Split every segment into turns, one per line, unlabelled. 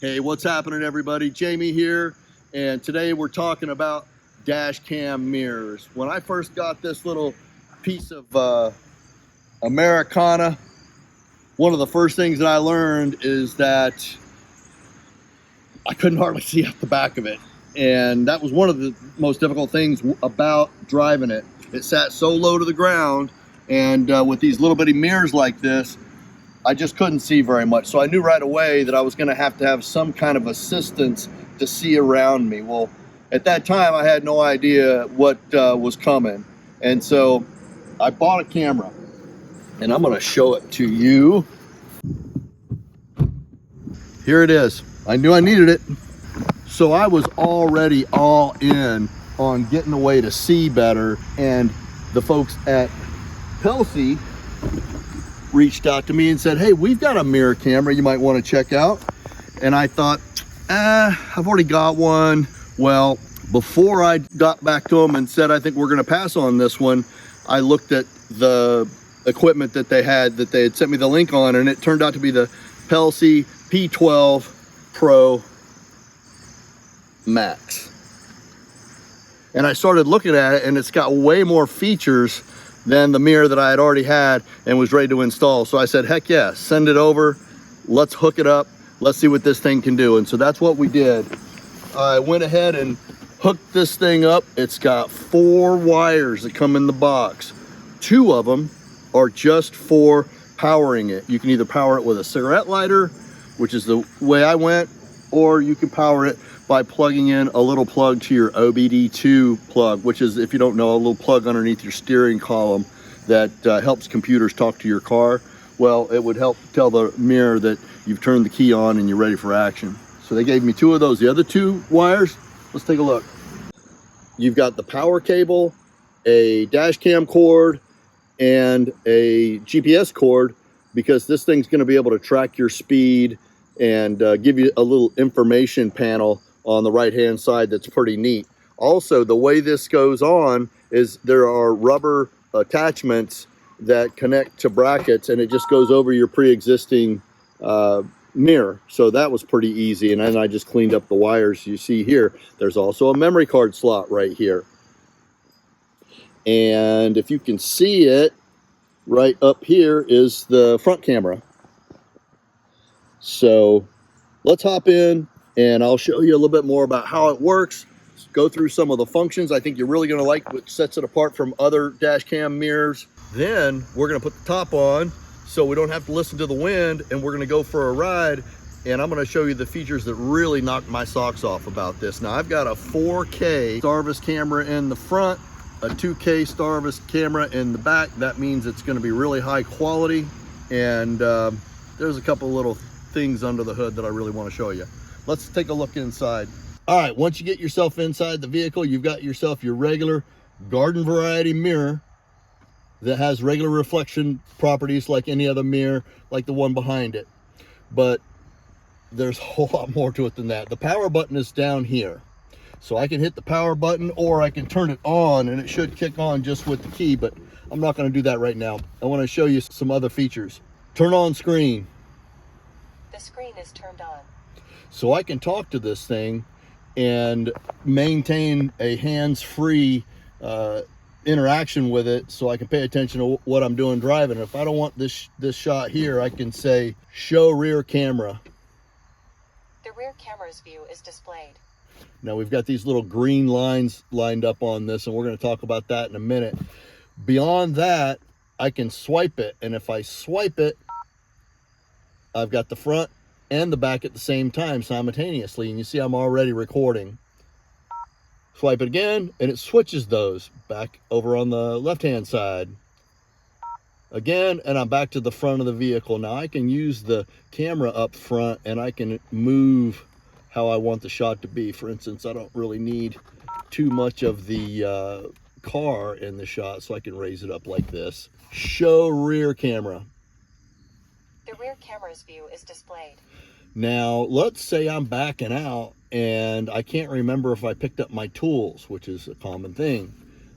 Hey, what's happening, everybody? Jamie here, and today we're talking about dash cam mirrors. When I first got this little piece of Americana, one of the first things that I learned is that I couldn't hardly see out the back of it, and that was one of the most difficult things about driving it. It sat so low to the ground, and with these little bitty mirrors like this, I just couldn't see very much. So I knew right away that I was gonna have to have some kind of assistance to see around me. Well, at that time, I had no idea what was coming. And so I bought a camera, and I'm gonna show it to you. Here it is. I knew I needed it. So I was already all in on getting a way to see better, and the folks at Pelsee reached out to me and said, hey, we've got a mirror camera you might want to check out. And I thought, I've already got one. Well, before I got back to them and said, I think we're going to pass on this one, I looked at the equipment that they had sent me the link on, and it turned out to be the Pelsee P12 Pro Max. And I started looking at it, and it's got way more features than the mirror that I had already had and was ready to install. So I said, heck yeah, send it over. Let's hook it up. Let's see what this thing can do. And so that's what we did. I went ahead and hooked this thing up. It's got 4 wires that come in the box. 2 of them are just for powering it. You can either power it with a cigarette lighter, which is the way I went, or you can power it by plugging in a little plug to your OBD2 plug, which is, if you don't know, a little plug underneath your steering column that helps computers talk to your car. Well, it would help tell the mirror that you've turned the key on and you're ready for action. So they gave me 2 of those. The other 2 wires, let's take a look. You've got the power cable, a dash cam cord, and a GPS cord, because this thing's gonna be able to track your speed and give you a little information panel on the right hand side that's pretty neat. Also, the way this goes on is there are rubber attachments that connect to brackets, and it just goes over your pre-existing mirror. So that was pretty easy, and then I just cleaned up the wires you see here. There's also a memory card slot right here. And if you can see it, right up here is the front camera. So let's hop in and I'll show you a little bit more about how it works, go through some of the functions. I think you're really going to like what sets it apart from other dash cam mirrors. Then we're going to put the top on so we don't have to listen to the wind, and we're going to go for a ride, and I'm going to show you the features that really knocked my socks off about this. Now, I've got a 4K STARVIS camera in the front, a 2K STARVIS camera in the back. That means it's going to be really high quality, and there's a couple little things under the hood that I really want to show you. Let's take a look inside. All right, once you get yourself inside the vehicle, you've got yourself your regular garden variety mirror that has regular reflection properties like any other mirror, like the one behind it. But there's a whole lot more to it than that. The power button is down here. So I can hit the power button, or I can turn it on, and it should kick on just with the key, but I'm not going to do that right now. I want to show you some other features. Turn on screen.
The screen is turned on.
So I can talk to this thing and maintain a hands-free interaction with it, so I can pay attention to what I'm doing driving. If I don't want this shot here, I can say show rear camera.
The rear camera's view is displayed.
Now we've got these little green lines lined up on this, and we're going to talk about that in a minute. Beyond that, I can swipe it, and if I swipe it, I've got the front and the back at the same time simultaneously, and you see I'm already recording. Swipe it again, and it switches those back over on the left-hand side. Again, and I'm back to the front of the vehicle. Now I can use the camera up front, and I can move how I want the shot to be. For instance, I don't really need too much of the car in the shot, so I can raise it up like this. Show rear camera.
The rear camera's view is displayed.
Now, let's say I'm backing out and I can't remember if I picked up my tools, which is a common thing.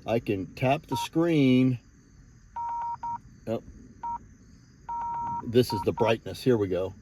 I can tap the screen. Oh, this is the brightness. Here we go.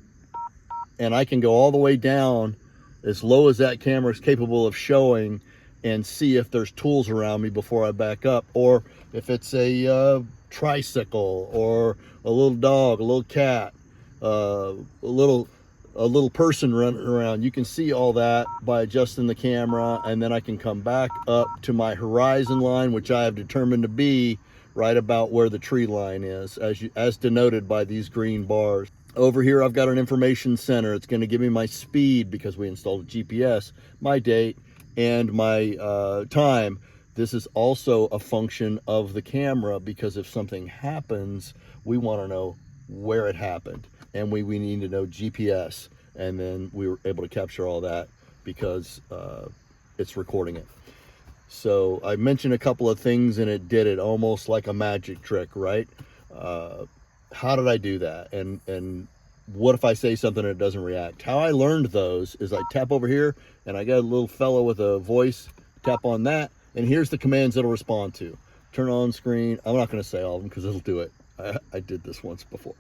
and I can go all the way down as low as that camera is capable of showing and see if there's tools around me before I back up, or if it's a tricycle or a little dog, a little cat, a little person running around. You can see all that by adjusting the camera, and then I can come back up to my horizon line, which I have determined to be right about where the tree line is, as denoted by these green bars. Over here, I've got an information center. It's going to give me my speed because we installed a GPS, my date, and my time. This is also a function of the camera, because if something happens, we want to know where it happened, and we need to know GPS, and then we were able to capture all that because it's recording it. So I mentioned a couple of things, and it did it almost like a magic trick, right? How did I do that? And what if I say something and it doesn't react? How I learned those is I tap over here, and I got a little fellow with a voice, tap on that, and here's the commands it'll respond to. Turn on screen. I'm not going to say all of them because it'll do it. I did this once before.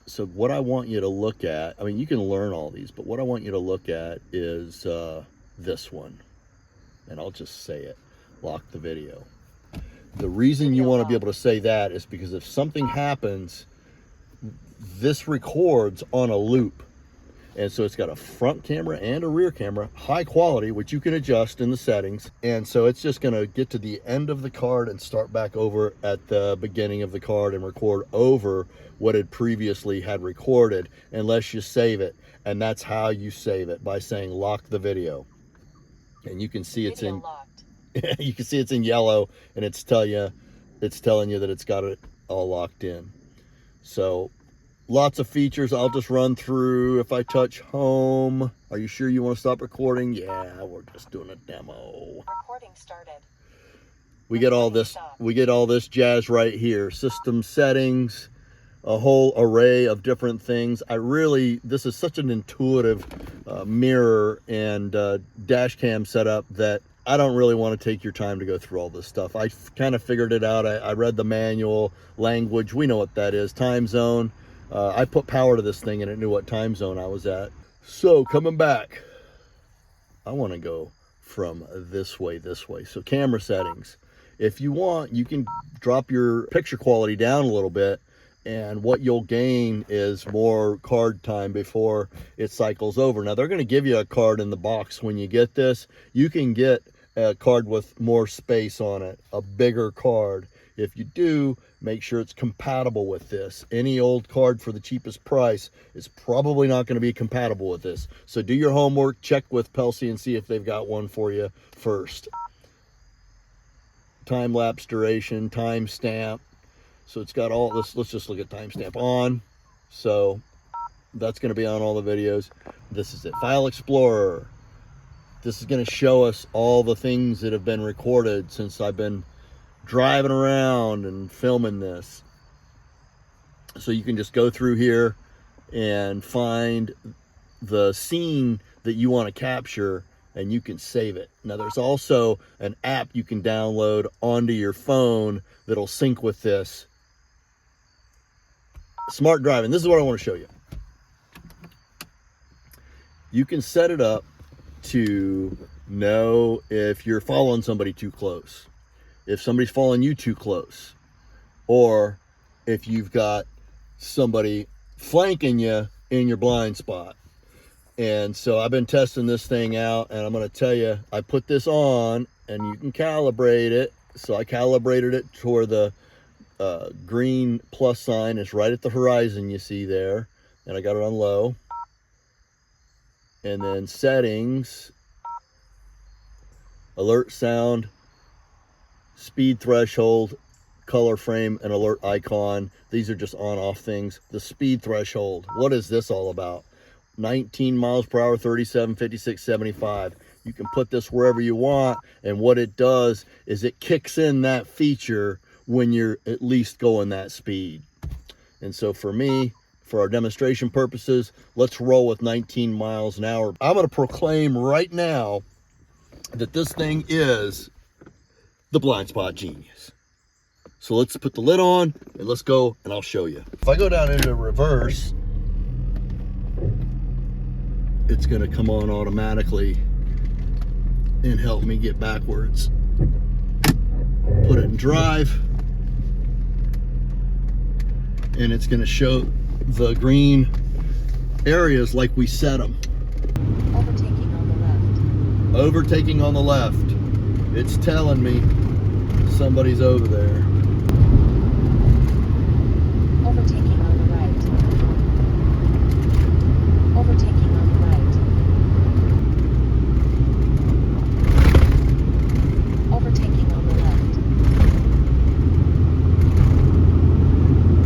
So what I want you to look at, I mean, you can learn all these, but what I want you to look at is this one. And I'll just say it. Lock the video. The reason you want to be able to say that is because if something happens, this records on a loop. And so it's got a front camera and a rear camera, high quality, which you can adjust in the settings. And so it's just going to get to the end of the card and start back over at the beginning of the card and record over what it previously had recorded, unless you save it. And that's how you save it, by saying lock the video. And you can see it's in you can see it's in yellow, and it's telling you that it's got it all locked in. So lots of features I'll just run through. If I touch home, are you sure you want to stop recording? Yeah, we're just doing a demo.
Recording started.
We get all this jazz right here. System settings, a whole array of different things. This is such an intuitive mirror and dash cam setup that I don't really want to take your time to go through all this stuff. I kind of figured it out. I read the manual, language, we know what that is, time zone. I put power to this thing and it knew what time zone I was at. So coming back, I want to go from this way. So camera settings. If you want, you can drop your picture quality down a little bit, and what you'll gain is more card time before it cycles over. Now, they're going to give you a card in the box when you get this. You can get a card with more space on it, a bigger card. If you do, make sure it's compatible with this. Any old card for the cheapest price is probably not going to be compatible with this. So do your homework, check with Pelsee and see if they've got one for you first. Time lapse duration, timestamp. So it's got all this. Let's just look at timestamp on. So that's going to be on all the videos. This is it. File Explorer. This is going to show us all the things that have been recorded since I've been driving around and filming this. So you can just go through here and find the scene that you want to capture, and you can save it. Now, there's also an app you can download onto your phone that'll sync with this. Smart driving. This is what I want to show you. You can set it up to know if you're following somebody too close, if somebody's following you too close, or if you've got somebody flanking you in your blind spot. And so I've been testing this thing out, and I'm going to tell you, I put this on and you can calibrate it. So I calibrated it toward the green plus sign is right at the horizon, you see there, and I got it on low. And then settings, alert sound, speed threshold, color frame, and alert icon. These are just on off things. The speed threshold, what is this all about? 19 miles per hour, 37, 56, 75. You can put this wherever you want, and what it does is it kicks in that feature when you're at least going that speed. And so for me, for our demonstration purposes, let's roll with 19 miles an hour. I'm going to proclaim right now that this thing is the blind spot genius. So let's put the lid on and let's go, and I'll show you. If I go down into reverse, it's going to come on automatically and help me get backwards. Put it in drive, and it's going to show the green areas like we set them.
Overtaking on the left.
Overtaking on the left. It's telling me somebody's over there.
Overtaking on the right. Overtaking on the right. Overtaking on the left.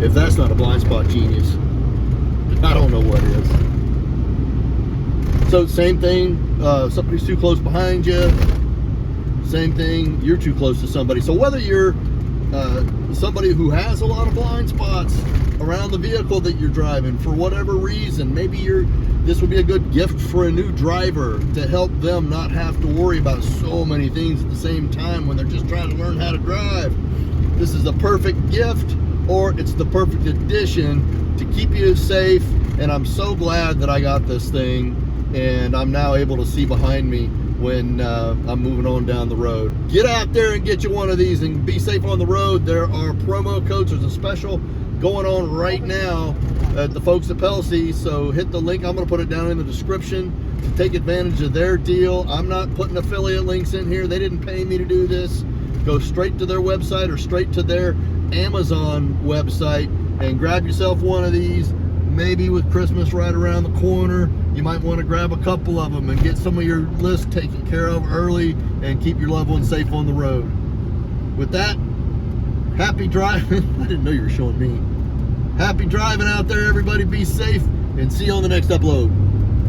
If that's not a blind spot genius, I don't know what is. So same thing, somebody's too close behind you. Same thing, you're too close to somebody. So whether you're somebody who has a lot of blind spots around the vehicle that you're driving for whatever reason, maybe this would be a good gift for a new driver to help them not have to worry about so many things at the same time when they're just trying to learn how to drive. This is a perfect gift, or it's the perfect addition to keep you safe. And I'm so glad that I got this thing, and I'm now able to see behind me when I'm moving on down the road. Get out there and get you one of these and be safe on the road. There are promo codes. There's a special going on right now at the folks at Pelsee, so hit the link. I'm going to put it down in the description to take advantage of their deal. I'm not putting affiliate links in here. They didn't pay me to do this. Go straight to their website or straight to their Amazon website and grab yourself one of these. Maybe with Christmas right around the corner, you might want to grab a couple of them and get some of your list taken care of early and keep your loved ones safe on the road. With that, happy driving. I didn't know you were showing me. Happy driving out there, everybody. Be safe, and see you on the next upload.